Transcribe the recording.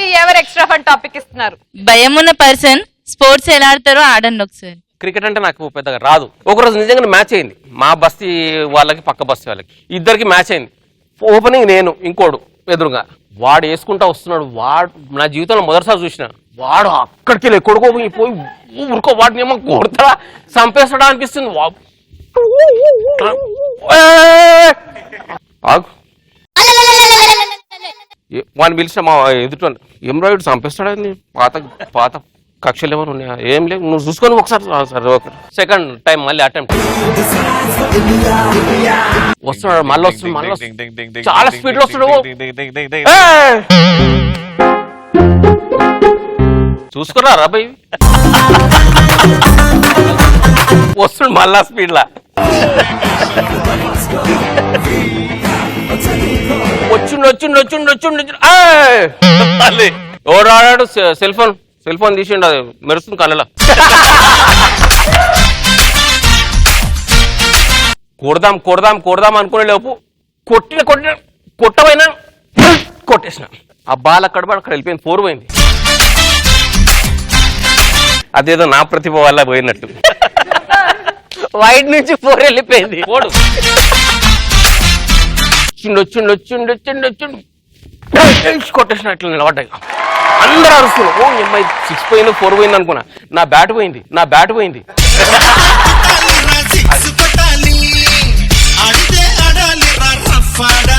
కి ఎవరు extra fun topic ఇస్తున్నారు? భయం ఉన్న పర్సన్ స్పోర్ట్స్ ఎలా ఆడతారో ఆడండి ఒకసారి. క్రికెట్ అంటే నాకు పెద్దగా రాదు. ఒకరోజు నిజంగా మ్యాచ్ అయింది, మా బస్తీ వాళ్ళకి పక్క బస్తీ వాళ్ళకి ఇద్దరికి మ్యాచ్ అయింది. ఓపెనింగ్ నేను, ఇంకోడు ఎదురుగా. వాడు వేసుకుంటా వస్తున్నాడు. వాడు నా జీవితంలో మొదటిసారి చూసిన. వాడు అక్కడికి వెళ్ళి కొడుకో పోయి ఊరుకో వాడిని ఏమో కొడతాడా చంపేస్తాడా అనిపిస్తుంది. వాడిని పిలిచిన మా ఎదుట ఎమ్రాయిడ్ చంపేస్తాడని పాత పాత కక్షలు ఏమైనా ఉన్నాయా? ఏం లేవు, నువ్వు చూసుకొని ఒకసారి. సరే ఓకే. సెకండ్ టైం మళ్ళీ అటెంప్ట్ వస్తున్నాడు, మళ్ళీ వస్తున్నాడు, మళ్ళీ వస్తున్నాడు, చాలా స్పీడ్ లో వస్తున్నాడు. చూసుకున్నా రాబాయ్ వస్తున్నాడు మళ్ళా స్పీడ్ లా వచ్చిండు. ఎవడు ఆడాడు? సెల్ ఫోన్ తీసిండు, అది మెరుస్తుంది కళ్ళలో. కొడదాం అనుకునే లోపు కొట్టమైనా కొట్టేసిన. ఆ బాల్ అక్కడ వెళ్ళిపోయింది, 4 పోయింది. అదేదో నా ప్రతిభ వల్ల పోయినట్టు. వైడ్ నుంచి 4 వెళ్ళిపోయింది. వచ్చిండు కొట్టేసినట్లు నిలబడ్డాయి. అందరూ అరుస్తున్నారు. ఓ అమ్మాయి 6 పోయింది, 4 పోయింది అనుకున్నా. నా బ్యాట్ పోయింది. ఆడితే ఆడాలి రఫ్ ఆడాలి.